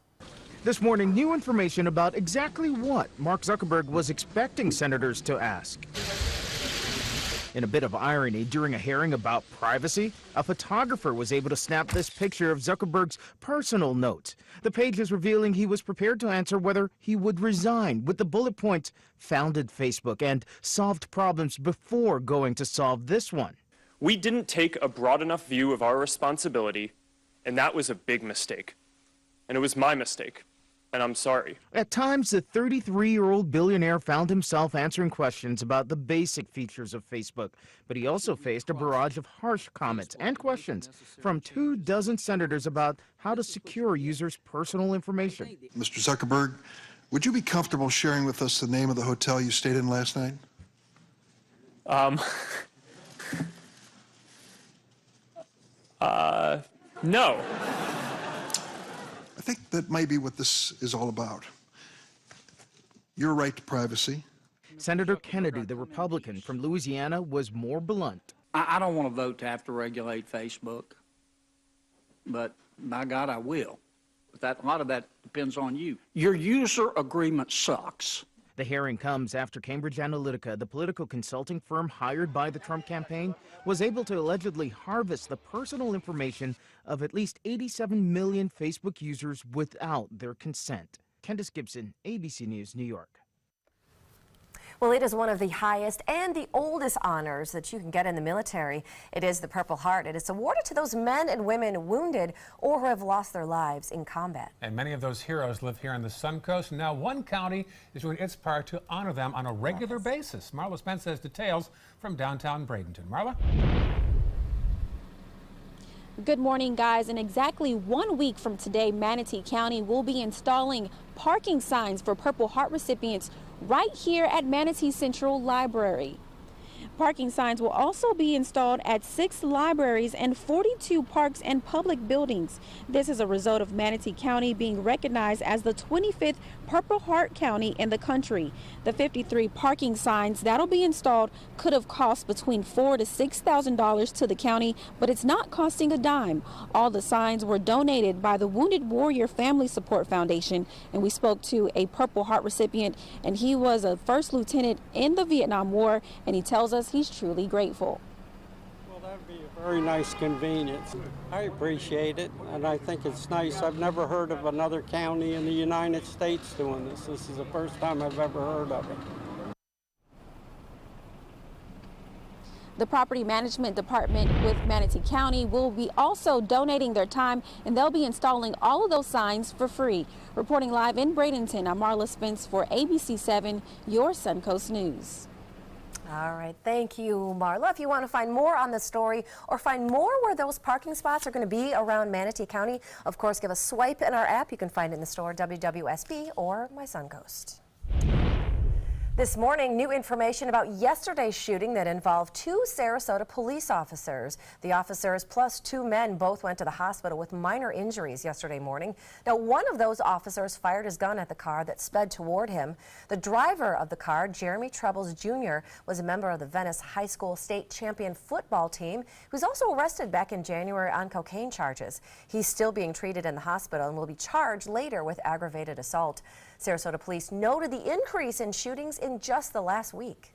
This morning, new information about exactly what Mark Zuckerberg was expecting senators to ask. In a bit of irony, during a hearing about privacy, a photographer was able to snap this picture of Zuckerberg's personal note. The page is revealing he was prepared to answer whether he would resign, with the bullet points: founded Facebook and solved problems before going to solve this one. We didn't take a broad enough view of our responsibility, and that was a big mistake. And it was my mistake. And I'm sorry. At times, the 33-year-old billionaire found himself answering questions about the basic features of Facebook, but he also faced a barrage of harsh comments and questions from 24 senators about how to secure users' personal information. Mr. Zuckerberg, would you be comfortable sharing with us the name of the hotel you stayed in last night? No. I think that might be what this is all about. Your right to privacy. Senator Kennedy, the Republican from Louisiana, was more blunt. I don't want to vote to have to regulate Facebook, but by God, I will. But a lot of that depends on you. Your user agreement sucks. The hearing comes after Cambridge Analytica, the political consulting firm hired by the Trump campaign, was able to allegedly harvest the personal information of at least 87 million Facebook users without their consent. Candace Gibson, ABC News, New York. Well, it is one of the highest and the oldest honors that you can get in the military. It is the Purple Heart. It is awarded to those men and women wounded or who have lost their lives in combat. And many of those heroes live here on the Suncoast. Now one county is doing its part to honor them on a regular basis. Marla Spence has details from downtown Bradenton. Marla? Good morning, guys. In exactly 1 week from today, Manatee County will be installing parking signs for Purple Heart recipients right here at Manatee Central Library. Parking signs will also be installed at 6 libraries and 42 parks and public buildings. This is a result of Manatee County being recognized as the 25th Purple Heart County in the country. The 53 parking signs that'll be installed could have cost between $4,000 to $6,000 to the county, but it's not costing a dime. All the signs were donated by the Wounded Warrior Family Support Foundation, and we spoke to a Purple Heart recipient, and he was a first lieutenant in the Vietnam War, and he tells us he's truly grateful. Well, that would be a very nice convenience. I appreciate it, and I think it's nice. I've never heard of another county in the United States doing this. This is the first time I've ever heard of it. The Property Management Department with Manatee County will be also donating their time, and they'll be installing all of those signs for free. Reporting live in Bradenton, I'm Marla Spence for ABC 7, your Suncoast News. All right, thank you, Marla. If you want to find more on the story or find more where those parking spots are going to be around Manatee County, of course, give a swipe in our app. You can find it in the store, WWSB or My Suncoast. This morning, new information about yesterday's shooting that involved 2 Sarasota police officers. The officers plus 2 men both went to the hospital with minor injuries yesterday morning. Now, one of those officers fired his gun at the car that sped toward him. The driver of the car, Jeremy Troubles Jr., was a member of the Venice High School state champion football team, who was also arrested back in January on cocaine charges. He's still being treated in the hospital and will be charged later with aggravated assault. Sarasota police noted the increase in shootings in just the last week.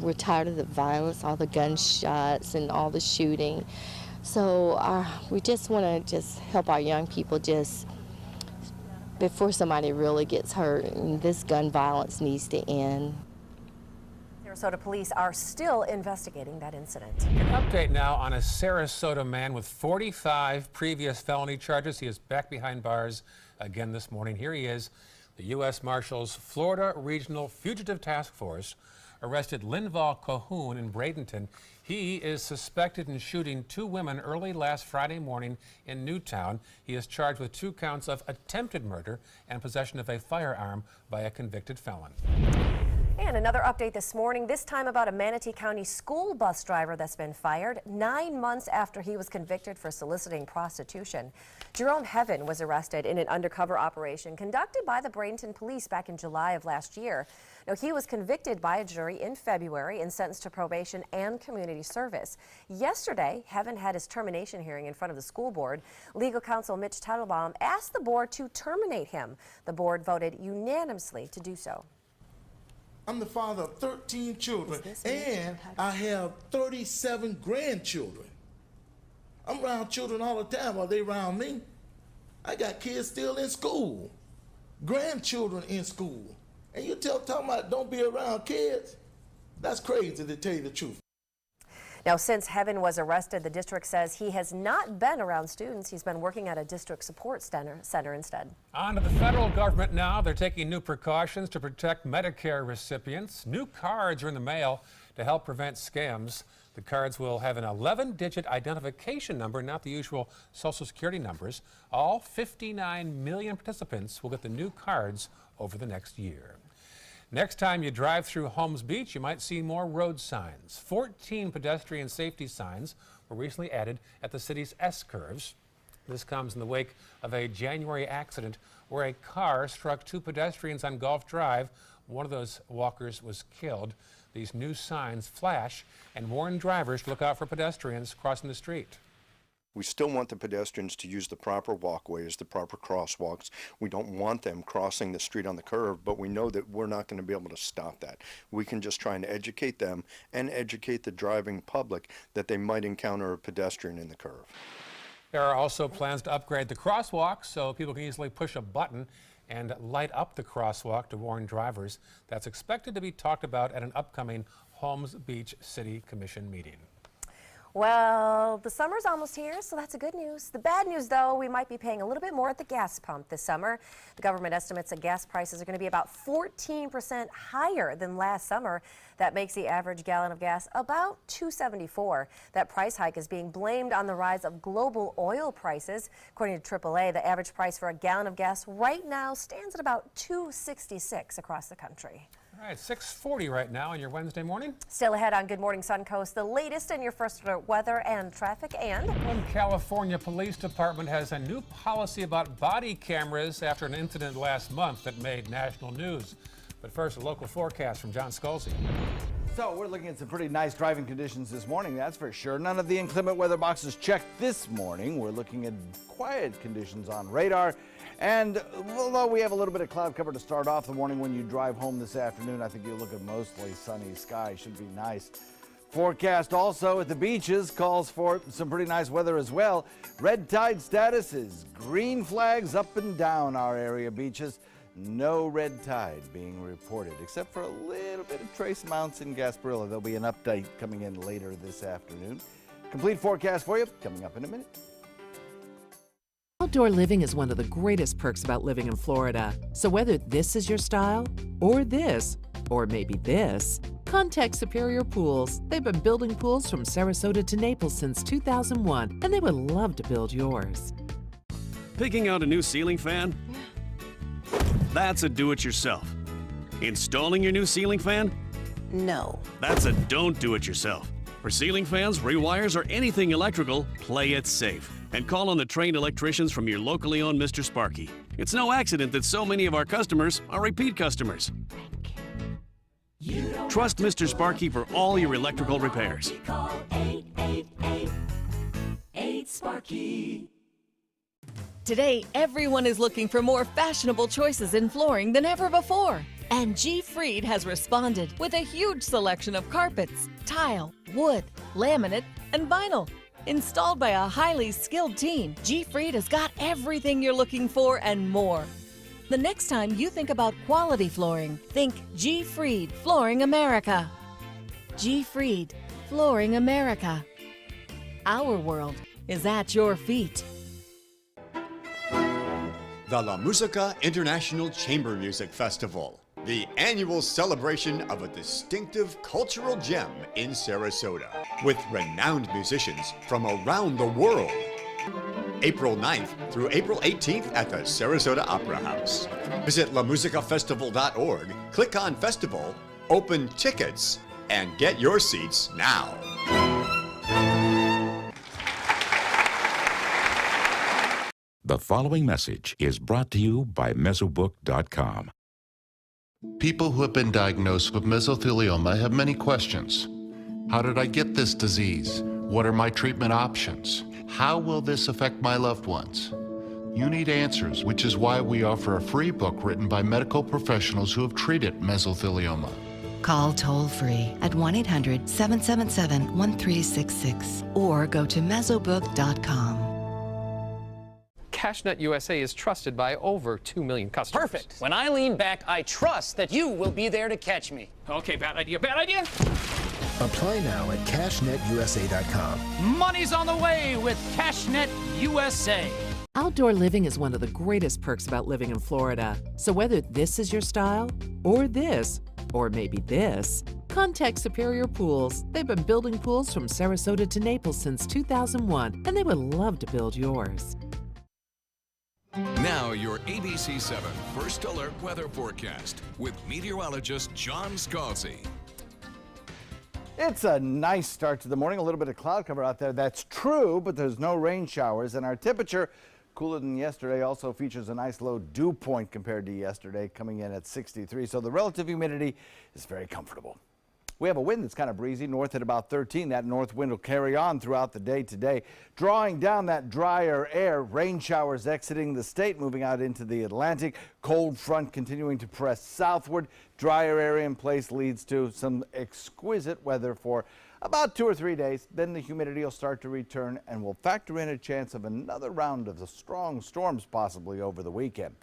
We're tired of the violence, all the gunshots and all the shooting. So we just want to help our young people before somebody really gets hurt. And this gun violence needs to end. Sarasota police are still investigating that incident. An update now on a Sarasota man with 45 previous felony charges. He is back behind bars again this morning. Here he is. The U.S. Marshals Florida Regional Fugitive Task Force arrested Linval Cahoon in Bradenton. He is suspected in shooting 2 women early last Friday morning in Newtown. He is charged with 2 counts of attempted murder and possession of a firearm by a convicted felon. And another update this morning, this time about a Manatee County school bus driver that's been fired 9 months after he was convicted for soliciting prostitution. Jerome Heaven was arrested in an undercover operation conducted by the Bradenton police back in July of last year. Now, he was convicted by a jury in February and sentenced to probation and community service. Yesterday, Heaven had his termination hearing in front of the school board. Legal counsel Mitch Teitelbaum asked the board to terminate him. The board voted unanimously to do so. I'm the father of 13 children, and I have 37 grandchildren. I'm around children all the time. Are they around me? I got kids still in school, grandchildren in school. And you talking about don't be around kids? That's crazy, to tell you the truth. Now, since Heaven was arrested, the district says he has not been around students. He's been working at a district support center instead. On to the federal government now. They're taking new precautions to protect Medicare recipients. New cards are in the mail to help prevent scams. The cards will have an 11-digit identification number, not the usual Social Security numbers. All 59 million participants will get the new cards over the next year. Next time you drive through Holmes Beach, you might see more road signs. 14 pedestrian safety signs were recently added at the city's S-curves. This comes in the wake of a January accident where a car struck 2 pedestrians on Gulf Drive. One of those walkers was killed. These new signs flash and warn drivers to look out for pedestrians crossing the street. We still want the pedestrians to use the proper walkways, the proper crosswalks. We don't want them crossing the street on the curve, but we know that we're not going to be able to stop that. We can just try and educate them and educate the driving public that they might encounter a pedestrian in the curve. There are also plans to upgrade the crosswalks so people can easily push a button and light up the crosswalk to warn drivers. That's expected to be talked about at an upcoming Holmes Beach City Commission meeting. Well, the summer's almost here, so that's a good news. The bad news, though, we might be paying a little bit more at the gas pump this summer. The government estimates that gas prices are going to be about 14% higher than last summer. That makes the average gallon of gas about $2.74. That price hike is being blamed on the rise of global oil prices. According to AAA, the average price for a gallon of gas right now stands at about $2.66 across the country. All right, 6:40 right now on your Wednesday morning. Still ahead on Good Morning Suncoast, the latest in your first alert weather and traffic. And one California Police Department has a new policy about body cameras after an incident last month that made national news. But first, a local forecast from John Scalzi. So we're looking at some pretty nice driving conditions this morning, that's for sure. None of the inclement weather boxes checked this morning. We're looking at quiet conditions on radar. And although we have a little bit of cloud cover to start off the morning, when you drive home this afternoon, I think you'll look at mostly sunny skies. Should be nice. Forecast also at the beaches calls for some pretty nice weather as well. Red tide status is green flags up and down our area beaches. No red tide being reported, except for a little bit of trace amounts in Gasparilla. There'll be an update coming in later this afternoon. Complete forecast for you coming up in a minute. Outdoor living is one of the greatest perks about living in Florida. So whether this is your style, or this, or maybe this, contact Superior Pools. They've been building pools from Sarasota to Naples since 2001, and they would love to build yours. Picking out a new ceiling fan? That's a do-it-yourself. Installing your new ceiling fan? No. That's a don't do-it-yourself. For ceiling fans, rewires, or anything electrical, play it safe. And call on the trained electricians from your locally owned Mr. Sparky. It's no accident that so many of our customers are repeat customers. Trust Mr. Sparky for all your electrical repairs. Call 888-8-SPARKY. Today, everyone is looking for more fashionable choices in flooring than ever before. And G. Fried has responded with a huge selection of carpets, tile, wood, laminate, and vinyl. Installed by a highly skilled team, G. Fried has got everything you're looking for and more. The next time you think about quality flooring, think G. Fried Flooring America. G. Fried Flooring America. Our world is at your feet. The La Musica International Chamber Music Festival, the annual celebration of a distinctive cultural gem in Sarasota, with renowned musicians from around the world. April 9th through April 18th at the Sarasota Opera House. Visit lamusicafestival.org, click on Festival, open tickets, and get your seats now. The following message is brought to you by Mesobook.com. People who have been diagnosed with mesothelioma have many questions. How did I get this disease? What are my treatment options? How will this affect my loved ones? You need answers, which is why we offer a free book written by medical professionals who have treated mesothelioma. Call toll-free at 1-800-777-1366 or go to mesobook.com. CashNet USA is trusted by over 2 million customers. Perfect. When I lean back, I trust that you will be there to catch me. Okay, bad idea, bad idea. Apply now at cashnetusa.com. Money's on the way with CashNet USA. Outdoor living is one of the greatest perks about living in Florida. So whether this is your style, or this, or maybe this, contact Superior Pools. They've been building pools from Sarasota to Naples since 2001, and they would love to build yours. Now your ABC 7 First Alert Weather Forecast with meteorologist John Scalzi. It's a nice start to the morning. A little bit of cloud cover out there. That's true, but there's no rain showers. And our temperature, cooler than yesterday, also features a nice low dew point compared to yesterday, coming in at 63. So the relative humidity is very comfortable. We have a wind that's kind of breezy, north at about 13. That north wind will carry on throughout the day today, drawing down that drier air. Rain showers exiting the state, moving out into the Atlantic. Cold front continuing to press southward. Drier area in place leads to some exquisite weather for about 2 or 3 days. Then the humidity will start to return, and we'll factor in a chance of another round of the strong storms possibly over the weekend.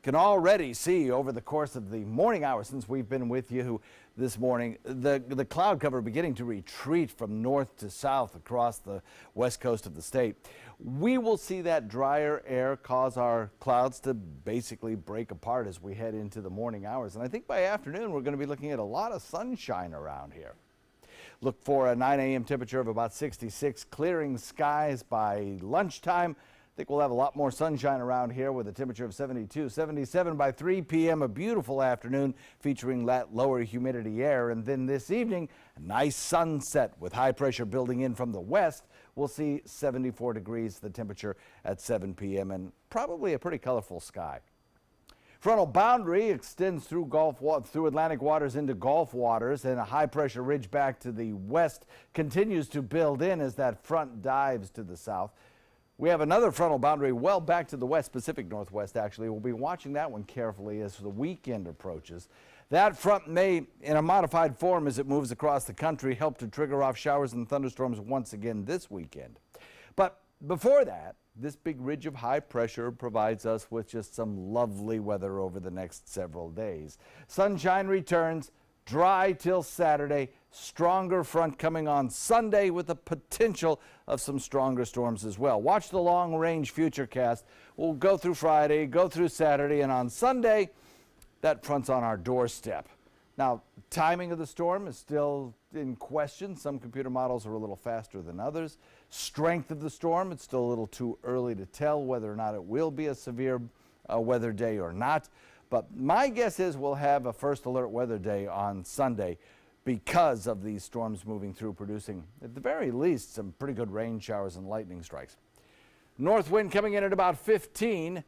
Can already see over the course of the morning hours since we've been with you this morning, the cloud cover beginning to retreat from north to south across the west coast of the state. We will see that drier air cause our clouds to basically break apart as we head into the morning hours. And I think by afternoon, we're going to be looking at a lot of sunshine around here. Look for a 9 a.m. temperature of about 66, clearing skies by lunchtime. I think we'll have a lot more sunshine around here with a temperature of 72, 77 by 3 p.m. A beautiful afternoon featuring that lower humidity air. And then this evening, a nice sunset with high pressure building in from the west. We'll see 74 degrees, the temperature at 7 p.m. and probably a pretty colorful sky. Frontal boundary extends through Atlantic waters into Gulf waters, and a high pressure ridge back to the west continues to build in as that front dives to the south. We have another frontal boundary well back to the west, Pacific Northwest actually. We'll be watching that one carefully as the weekend approaches. That front may, in a modified form as it moves across the country, help to trigger off showers and thunderstorms once again this weekend. But before that, this big ridge of high pressure provides us with just some lovely weather over the next several days. Sunshine returns, dry till Saturday, stronger front coming on Sunday with the potential of some stronger storms as well. Watch the long range futurecast. We'll go through Friday, go through Saturday, and on Sunday, that front's on our doorstep. Now, timing of the storm is still in question. Some computer models are a little faster than others. Strength of the storm, it's still a little too early to tell whether or not it will be a severe weather day or not. But my guess is we'll have a first alert weather day on Sunday because of these storms moving through, producing, at the very least, some pretty good rain showers and lightning strikes. North wind coming in at about 15,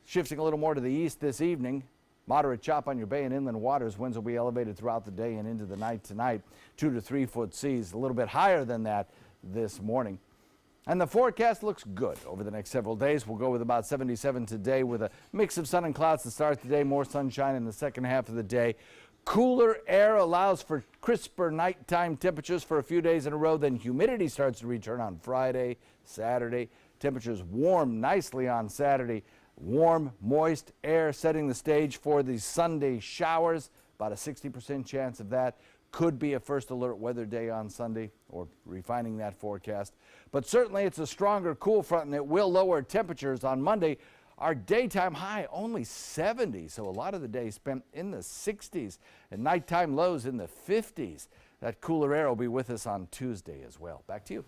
shifting a little more to the east this evening. Moderate chop on your bay and inland waters. Winds will be elevated throughout the day and into the night tonight. 2 to 3 foot seas, a little bit higher than that this morning. And the forecast looks good over the next several days. We'll go with about 77 today with a mix of sun and clouds to start the day. More sunshine in the second half of the day. Cooler air allows for crisper nighttime temperatures for a few days in a row. Then humidity starts to return on Friday, Saturday. Temperatures warm nicely on Saturday. Warm, moist air setting the stage for the Sunday showers. About a 60% chance of that. Could be a first alert weather day on Sunday, or refining that forecast. But certainly it's a stronger cool front, and it will lower temperatures on Monday. Our daytime high only 70, so a lot of the day spent in the 60s, and nighttime lows in the 50s. That cooler air will be with us on Tuesday as well. Back to you.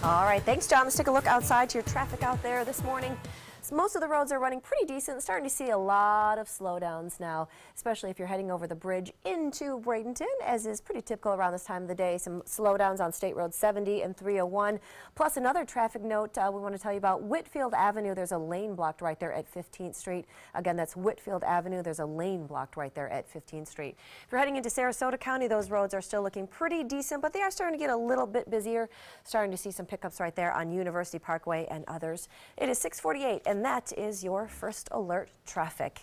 All right, thanks, John. Let's take a look outside to your traffic out there this morning. So most of the roads are running pretty decent. Starting to see a lot of slowdowns now, especially if you're heading over the bridge into Bradenton, as is pretty typical around this time of the day. Some slowdowns on State Road 70 and 301. Plus another traffic note we want to tell you about Whitfield Avenue. There's a lane blocked right there at 15th Street. Again, that's Whitfield Avenue. There's a lane blocked right there at 15th Street. If you're heading into Sarasota County, those roads are still looking pretty decent, but they are starting to get a little bit busier. Starting to see some pickups right there on University Parkway and others. It is 6:48, and that is your first alert traffic.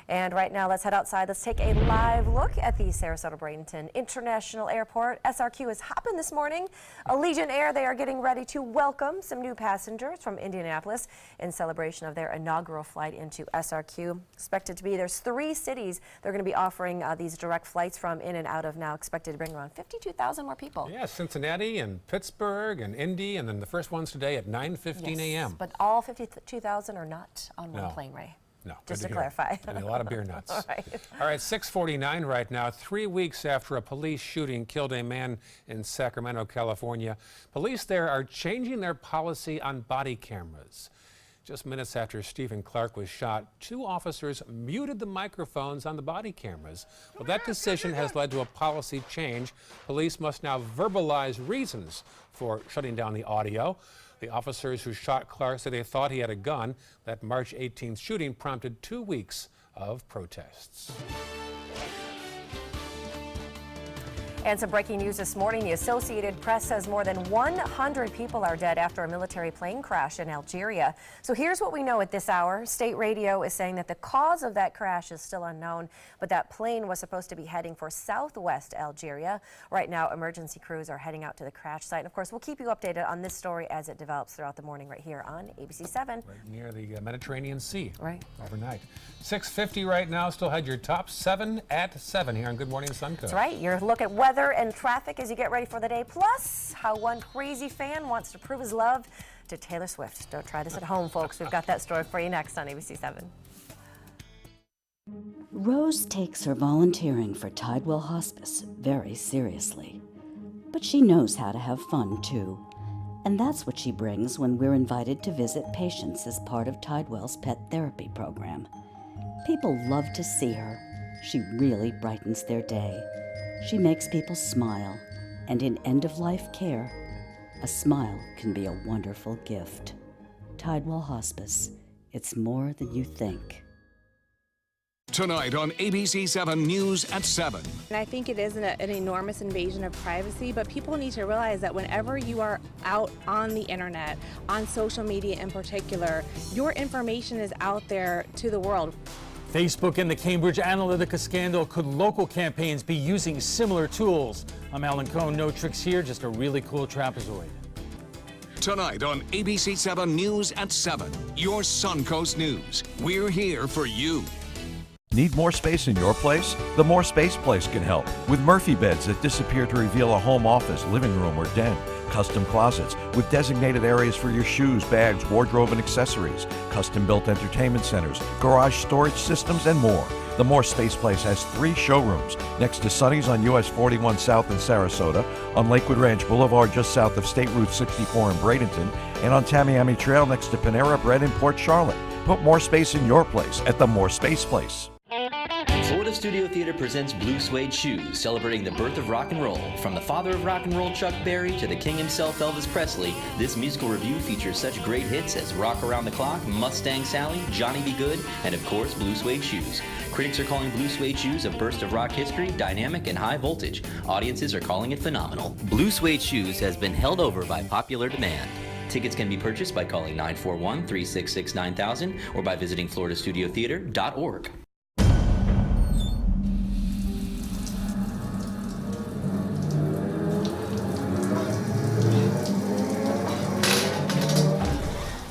And right now, let's head outside. Let's take a live look at the Sarasota-Bradenton International Airport. SRQ is hopping this morning. Allegiant Air, they are getting ready to welcome some new passengers from Indianapolis in celebration of their inaugural flight into SRQ. Expected to be, there's 3 cities they're going to be offering these direct flights from in and out of now. Expected to bring around 52,000 more people. Yeah, Cincinnati and Pittsburgh and Indy, and then the first ones today at 9:15 a.m. But all 52,000 are not on one plane, Ray. No, just to to clarify. And a lot of beer nuts. All right. All right, 6:49 right now. 3 weeks after a police shooting killed a man in Sacramento, California, police there are changing their policy on body cameras. Just minutes after Stephen Clark was shot, 2 officers muted the microphones on the body cameras. Well, that decision has led to a policy change. Police must now verbalize reasons for shutting down the audio. The officers who shot Clark said they thought he had a gun. That March 18th shooting prompted 2 weeks of protests. And some breaking news this morning. The Associated Press says more than 100 people are dead after a military plane crash in Algeria. So here's what we know at this hour. State radio is saying that the cause of that crash is still unknown, but that plane was supposed to be heading for southwest Algeria. Right now, emergency crews are heading out to the crash site. And of course, we'll keep you updated on this story as it develops throughout the morning right here on ABC 7. Right near the Mediterranean Sea. Right. Overnight. 6:50 right now. Still had your top 7 at 7 here on Good Morning Suncoast. That's right. Your look at weather and traffic as you get ready for the day, plus how one crazy fan wants to prove his love to Taylor Swift. Don't try this at home, folks. We've got that story for you next on ABC 7. Rose takes her volunteering for Tidewell Hospice very seriously. But she knows how to have fun, too. And that's what she brings when we're invited to visit patients as part of Tidewell's pet therapy program. People love to see her. She really brightens their day. She makes people smile, and in end-of-life care, a smile can be a wonderful gift. Tidewell Hospice, it's more than you think. Tonight on ABC 7 News at 7. And I think it is an enormous invasion of privacy, but people need to realize that whenever you are out on the internet, on social media in particular, your information is out there to the world. Facebook and the Cambridge Analytica scandal. Could local campaigns be using similar tools? I'm Alan Cohn. No tricks here, just a really cool trapezoid. Tonight on ABC 7 News at 7. Your Suncoast News. We're here for you. Need more space in your place? The More Space Place can help with Murphy beds that disappear to reveal a home office, living room, or den. Custom closets with designated areas for your shoes, bags, wardrobe, and accessories. Custom-built entertainment centers, garage storage systems, and more. The More Space Place has 3 showrooms next to Sonny's on US 41 South in Sarasota, on Lakewood Ranch Boulevard just south of State Route 64 in Bradenton, and on Tamiami Trail next to Panera Bread in Port Charlotte. Put more space in your place at the More Space Place. Florida Studio Theater presents Blue Suede Shoes, celebrating the birth of rock and roll. From the father of rock and roll, Chuck Berry, to the king himself, Elvis Presley, this musical review features such great hits as Rock Around the Clock, Mustang Sally, Johnny Be Good, and of course, Blue Suede Shoes. Critics are calling Blue Suede Shoes a burst of rock history, dynamic and high voltage. Audiences are calling it phenomenal. Blue Suede Shoes has been held over by popular demand. Tickets can be purchased by calling 941-366-9000 or by visiting floridastudiotheater.org.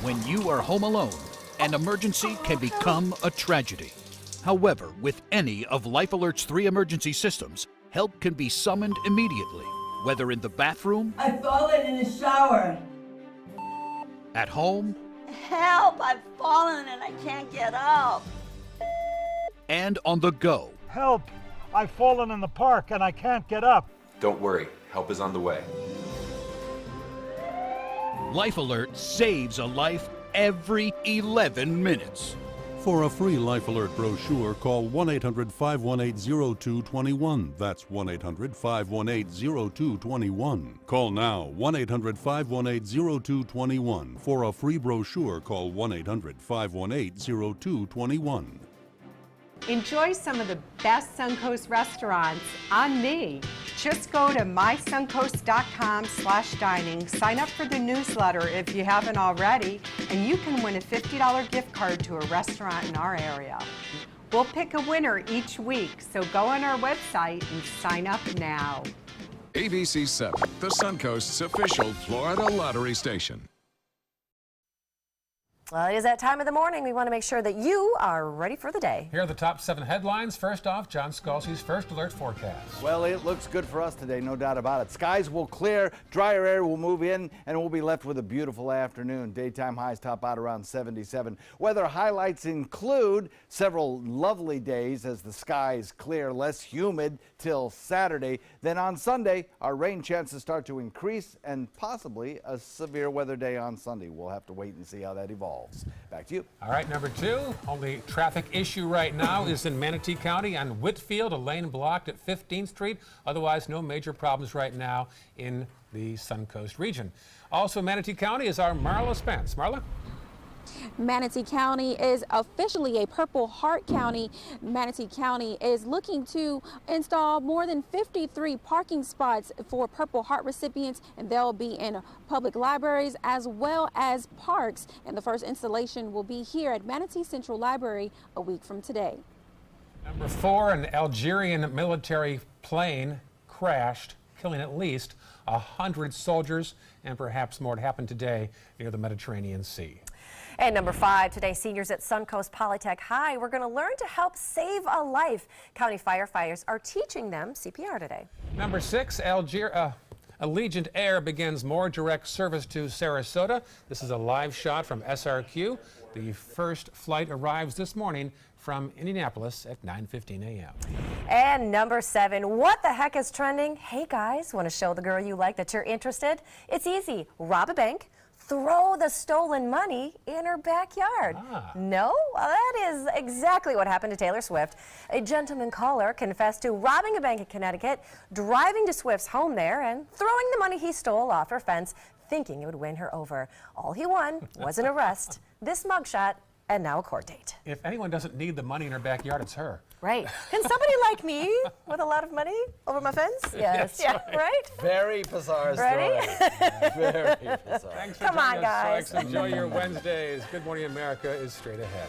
When you are home alone, an emergency can become a tragedy. However, with any of Life Alert's 3 emergency systems, help can be summoned immediately, whether in the bathroom, I've fallen in the shower. at home, Help! I've fallen and I can't get up. and on the go. Help! I've fallen in the park and I can't get up. Don't worry, help is on the way. Life Alert saves a life every 11 minutes. For a free Life Alert brochure, call 1-800-518-0221. That's 1-800-518-0221. Call now, 1-800-518-0221. For a free brochure, call 1-800-518-0221. Enjoy some of the best Suncoast restaurants on me. Just go to mysuncoast.com/dining, sign up for the newsletter if you haven't already, and you can win a $50 gift card to a restaurant in our area. We'll pick a winner each week, so go on our website and sign up now. ABC 7, the Suncoast's official Florida lottery station. Well, it is that time of the morning. We want to make sure that you are ready for the day. Here are the top 7 headlines. First off, John Scalzi's first alert forecast. Well, it looks good for us today, no doubt about it. Skies will clear, drier air will move in, and we'll be left with a beautiful afternoon. Daytime highs top out around 77. Weather highlights include several lovely days as the skies clear, less humid till Saturday. Then on Sunday, our rain chances start to increase and possibly a severe weather day on Sunday. We'll have to wait and see how that evolves. Back to you. All right, number 2, only traffic issue right now is in Manatee County on Whitfield, a lane blocked at 15th Street. Otherwise, no major problems right now in the Suncoast region. Also, Manatee County is our Marla Spence. Marla? Manatee County is officially a Purple Heart County. Manatee County is looking to install more than 53 parking spots for Purple Heart recipients, and they'll be in public libraries as well as parks. And the first installation will be here at Manatee Central Library a week from today. Number 4, an Algerian military plane crashed, killing at least 100 soldiers, and perhaps more. It happened today near the Mediterranean Sea. And number 5, today seniors at Suncoast Polytech High, we're going to learn to help save a life. County firefighters are teaching them CPR today. Number 6, Allegiant Air begins more direct service to Sarasota. This is a live shot from SRQ. The first flight arrives this morning from Indianapolis at 9:15 a.m. And number 7, what the heck is trending? Hey guys, want to show the girl you like that you're interested? It's easy. Rob a bank. Throw the stolen money in her backyard. No? Well, that is exactly what happened to Taylor Swift. A gentleman caller confessed to robbing a bank in Connecticut, driving to Swift's home there, and throwing the money he stole off her fence, thinking it would win her over. All he won was an arrest, this mugshot, and now a court date. If anyone doesn't need the money in her backyard, it's her. Right. Can somebody like me with a lot of money over my fence? Yes. Yeah, right? Very bizarre Ready? story. Very bizarre. Thanks for Come joining on, us, guys. folks. Enjoy your Wednesdays. Good Morning America is straight ahead.